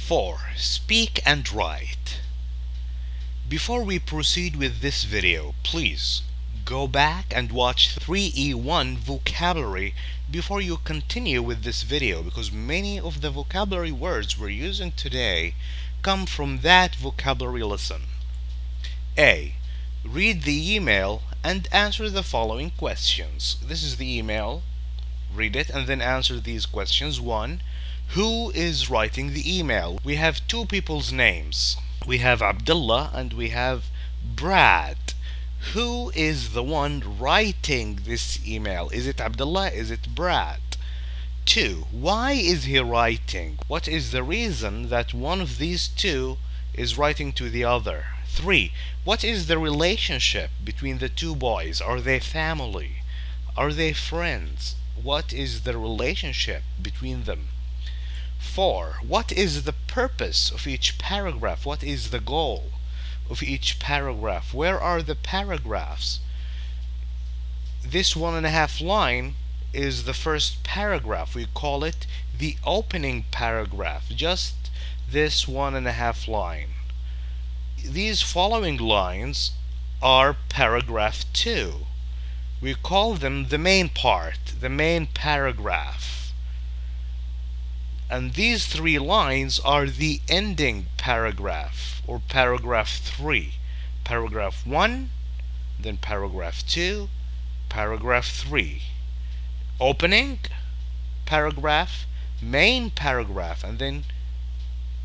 4. Speak and write. Before we proceed with this video, please go back and watch 3E1 vocabulary before you continue with this video, because many of the vocabulary words we're using today come from that vocabulary lesson. A. Read the email and answer the following questions. This is the email. Read it and then answer these questions. 1. Who is writing the email? We have two people's names. We have Abdullah and we have Brad. Who is the one writing this email? Is it Abdullah? Is it Brad? 2. Why is he writing? What is the reason that one of these two is writing to the other? 3. What is the relationship between the two boys? Are they family? Are they friends? What is the relationship between them? 4. What is the purpose of each paragraph? What is the goal of each paragraph? Where are the paragraphs? This 1.5 line is the first paragraph. We call it the opening paragraph. Just this 1.5 line. These following lines are paragraph 2. We call them the main part, the main paragraph. And these 3 lines are the ending paragraph, or paragraph 3. Paragraph 1, then paragraph 2, paragraph 3. Opening paragraph, main paragraph, and then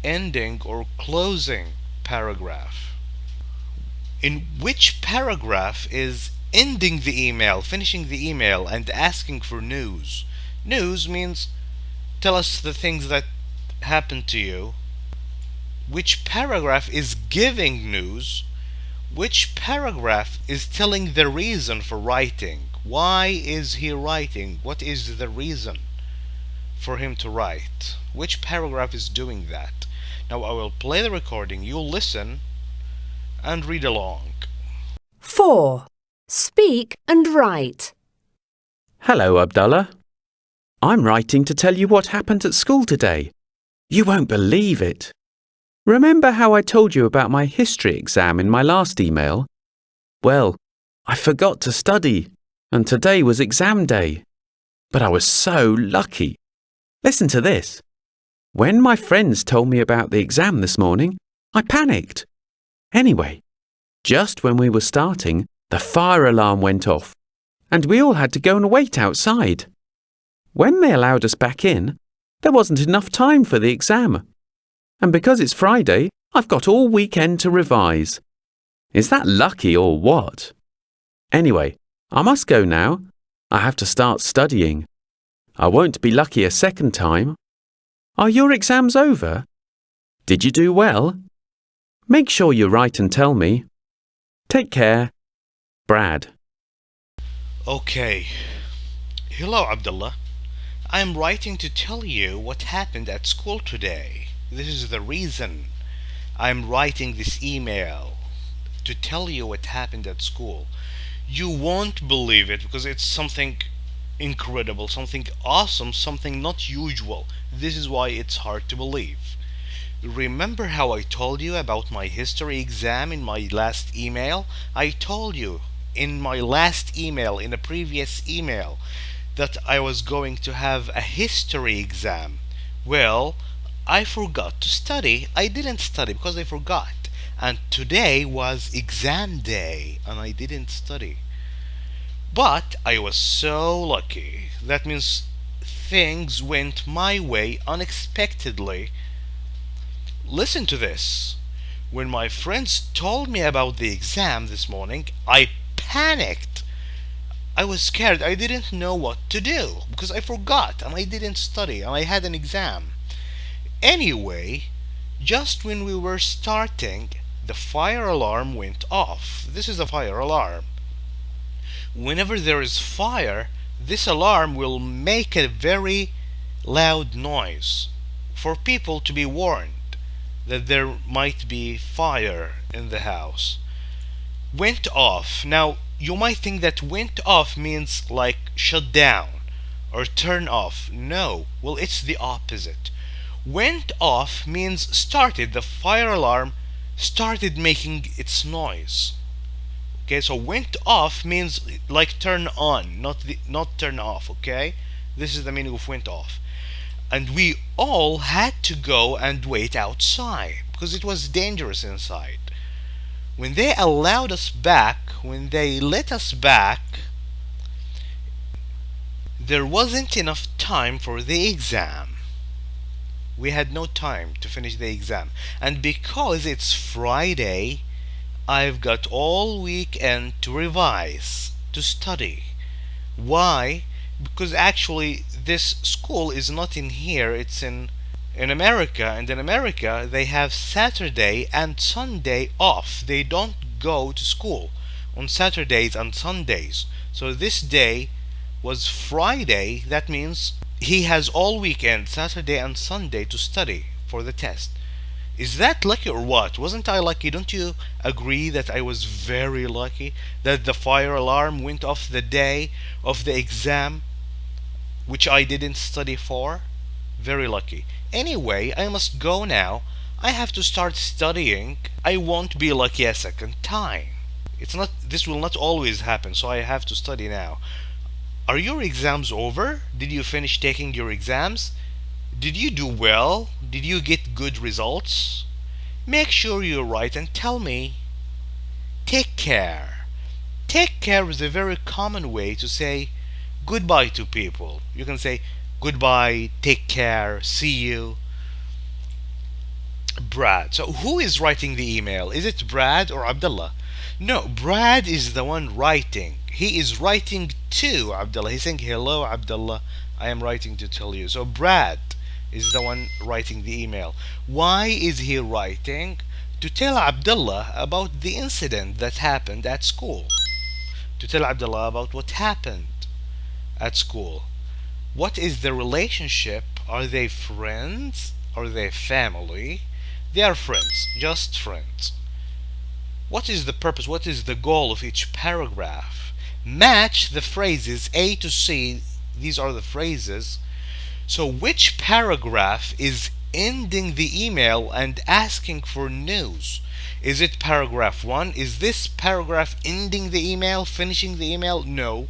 ending or closing paragraph. In which paragraph is ending the email, finishing the email, and asking for news? News means tell us the things that happened to you. Which paragraph is giving news? Which paragraph is telling the reason for writing? Why is he writing? What is the reason for him to write? Which paragraph is doing that? Now I will play the recording, you'll listen and read along. 4. Speak and write. Hello, Abdullah. I'm writing to tell you what happened at school today. You won't believe it. Remember how I told you about my history exam in my last email? Well, I forgot to study, and today was exam day. But I was so lucky. Listen to this. When my friends told me about the exam this morning, I panicked. Anyway, just when we were starting, the fire alarm went off, and we all had to go and wait outside. When they allowed us back in, there wasn't enough time for the exam. And because it's Friday, I've got all weekend to revise. Is that lucky or what? Anyway, I must go now. I have to start studying. I won't be lucky a second time. Are your exams over? Did you do well? Make sure you write and tell me. Take care. Brad. Okay. Hello, Abdullah. I'm writing to tell you what happened at school today. This is the reason I'm writing this email, to tell you what happened at school. You won't believe it because it's something incredible, something awesome, something not usual. This is why it's hard to believe. Remember how I told you about my history exam in my last email? I told you in my last email, in a previous email, that I was going to have a history exam. Well, I forgot to study. I didn't study because I forgot. And today was exam day and I didn't study. But I was so lucky. That means things went my way unexpectedly. Listen to this. When my friends told me about the exam this morning, I panicked. I was scared. I didn't know what to do because I forgot and I didn't study and I had an exam. Anyway, just when we were starting, the fire alarm went off. This is a fire alarm. Whenever there is fire, this alarm will make a very loud noise for people to be warned that there might be fire in the house. Went off. Now, you might think that went off means like shut down or turn off. No, well, it's the opposite. Went off means started. The fire alarm started making its noise. Okay, so went off means like turn on, not turn off. Okay, this is the meaning of went off. And we all had to go and wait outside because it was dangerous inside. When they allowed us back, when they let us back, there wasn't enough time for the exam. We had no time to finish the exam. And because it's Friday, I've got all weekend to revise, to study. Why? Because actually this school is not in here, it's in America, and in America they have Saturday and Sunday off. They don't go to school on Saturdays and Sundays. So this day was Friday. That means he has all weekend, Saturday and Sunday, to study for the test. Is that lucky or what? Wasn't I lucky? Don't you agree that I was very lucky that the fire alarm went off the day of the exam, which I didn't study for? Very lucky. Anyway, I must go now. I have to start studying. I won't be lucky a second time. This will not always happen, so I have to study now. Are your exams over? Did you finish taking your exams? Did you do well? Did you get good results? Make sure you write and tell me. Take care. Take care is a very common way to say goodbye to people. You can say goodbye, take care, see you. Brad. So who is writing the email? Is it Brad or Abdullah? No, Brad is the one writing. He is writing to Abdullah. He's saying, hello Abdullah, I am writing to tell you. So Brad is the one writing the email. Why is he writing? To tell Abdullah about the incident that happened at school. To tell Abdullah about what happened at school. What is the relationship? Are they friends? Are they family? They are friends, just friends. What is the purpose? What is the goal of each paragraph? Match the phrases A to C. These are the phrases. So which paragraph is ending the email and asking for news? Is it paragraph 1? Is this paragraph ending the email, finishing the email? No.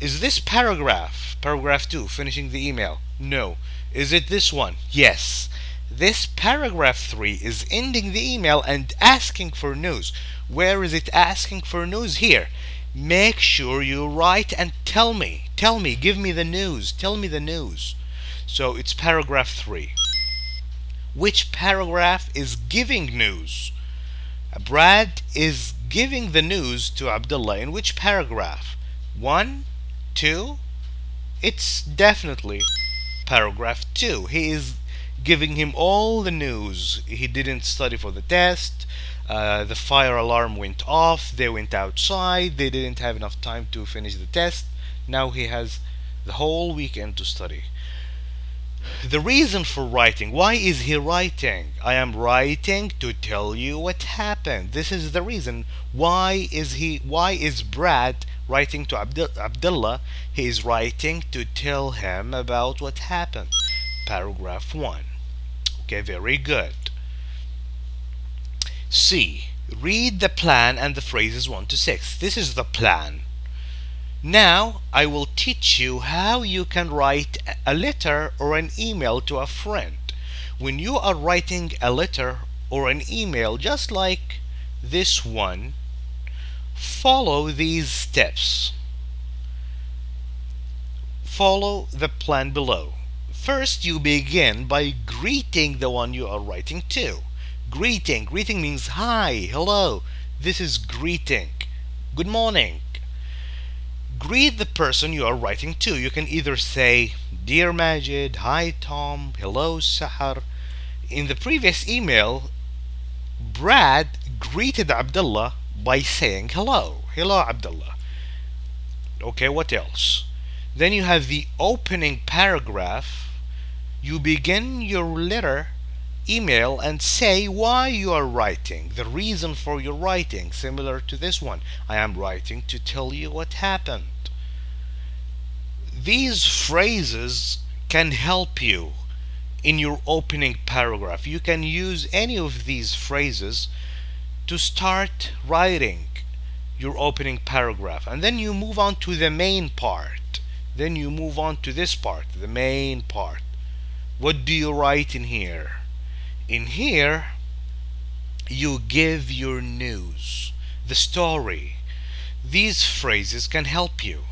Is this paragraph 2, finishing the email? No. Is it this one? Yes. This paragraph 3 is ending the email and asking for news. Where is it asking for news? Here. Make sure you write and tell me. Tell me, give me the news. Tell me the news. So it's paragraph 3. Which paragraph is giving news? Brad is giving the news to Abdullah. In which paragraph? 1, 2? It's definitely paragraph 2. He is giving him all the news. He didn't study for the test. The fire alarm went off. They went outside. They didn't have enough time to finish the test. Now he has the whole weekend to study. The reason for writing. Why is he writing? I am writing to tell you what happened. This is the reason. Why is Brad writing to Abdullah? He is writing to tell him about what happened. Paragraph 1. Okay, very good. C. Read the plan and the phrases 1 to 6. This is the plan. Now I will teach you how you can write a letter or an email to a friend. When you are writing a letter or an email just like this one, follow these steps. Follow the plan below. First, you begin by greeting the one you are writing to. Greeting means hi, hello. This is greeting. Good morning. Greet the person you are writing to. You can either say, Dear Majid, hi Tom, hello Sahar. In the previous email, Brad greeted Abdullah by saying hello. Hello Abdullah. Okay, what else? Then you have the opening paragraph. You begin your letter, email, and say why you are writing, the reason for your writing, similar to this one. I am writing to tell you what happened. These phrases can help you in your opening paragraph. You can use any of these phrases to start writing your opening paragraph, and then you move on to the main part. Then you move on to this part, the main part. What do you write in here? In here you give your news, the story. These phrases can help you.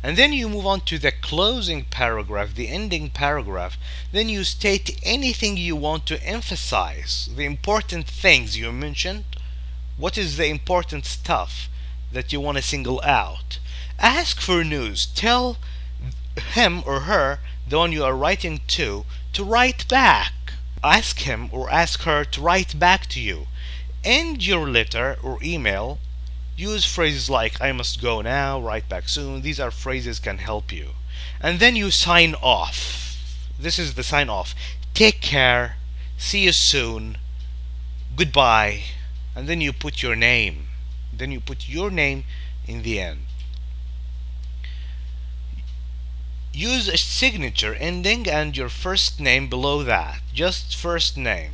And then you move on to the closing paragraph, the ending paragraph. Then you state anything you want to emphasize, the important things you mentioned. What is the important stuff that you want to single out? Ask for news. Tell him or her, the one you are writing to write back. Ask him or ask her to write back to you. End your letter or email. Use phrases like I must go now, write back soon. These are phrases can help you. And then you sign off. This is the sign off. Take care. See you soon. Goodbye. And then you put your name. Then you put your name in the end. Use a signature ending and your first name below that. Just first name.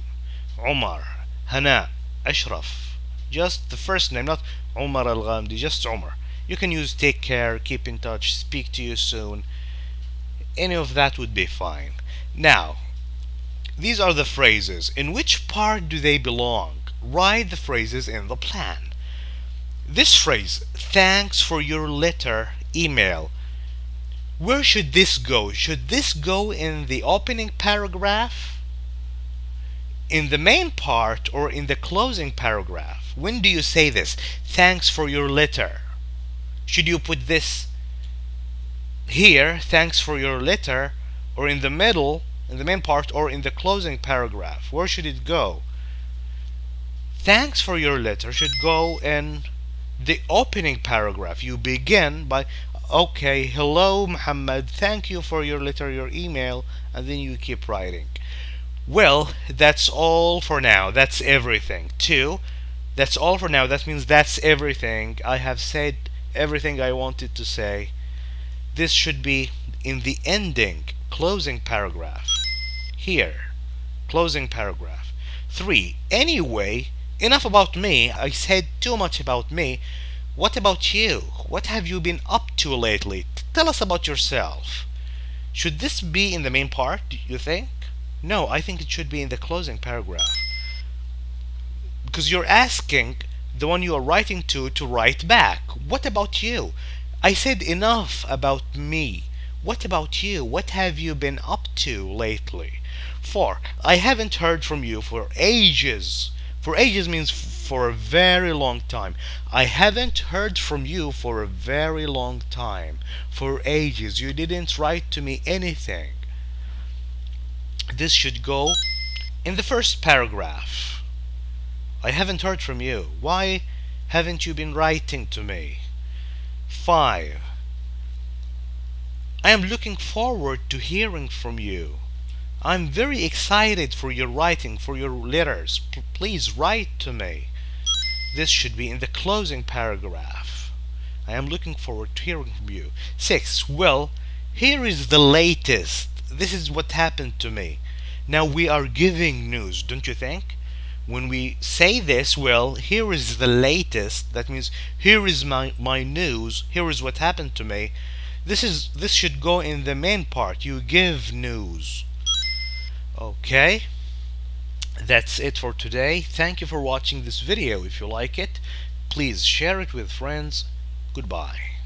Umar, Hana, Ashraf. Just the first name, not Umar al-Ghamdi, just Umar. You can use take care, keep in touch, speak to you soon. Any of that would be fine. Now, these are the phrases. In which part do they belong? Write the phrases in the plan. This phrase, thanks for your letter, email. Where should this go? Should this go in the opening paragraph, in the main part, or in the closing paragraph? When do you say this? Thanks for your letter. Should you put this here, thanks for your letter, or in the middle, in the main part, or in the closing paragraph? Where should it go? Thanks for your letter should go in the opening paragraph. You begin by, okay, hello Muhammad, thank you for your letter, your email, and then you keep writing. Well, that's all for now. That's everything. That's all for now. That means that's everything. I have said everything I wanted to say. This should be in the ending, closing paragraph. Here, closing paragraph. 3. Anyway, enough about me. I said too much about me. What about you? What have you been up to lately? Tell us about yourself. Should this be in the main part, do you think? No, I think it should be in the closing paragraph. Because you're asking the one you are writing to write back. What about you? I said enough about me. What about you? What have you been up to lately? 4. I haven't heard from you for ages. For ages means for a very long time. I haven't heard from you for a very long time. For ages. You didn't write to me anything. This should go in the first paragraph. I haven't heard from you. Why haven't you been writing to me? 5. I am looking forward to hearing from you. I'm very excited for your writing, for your letters. Please write to me. This should be in the closing paragraph. I am looking forward to hearing from you. 6. Well, here is the latest. This is what happened to me. Now we are giving news, don't you think? When we say this, well, here is the latest. That means here is my news. Here is what happened to me. This should go in the main part. You give news. Okay, that's it for today. Thank you for watching this video. If you like it, please share it with friends. Goodbye.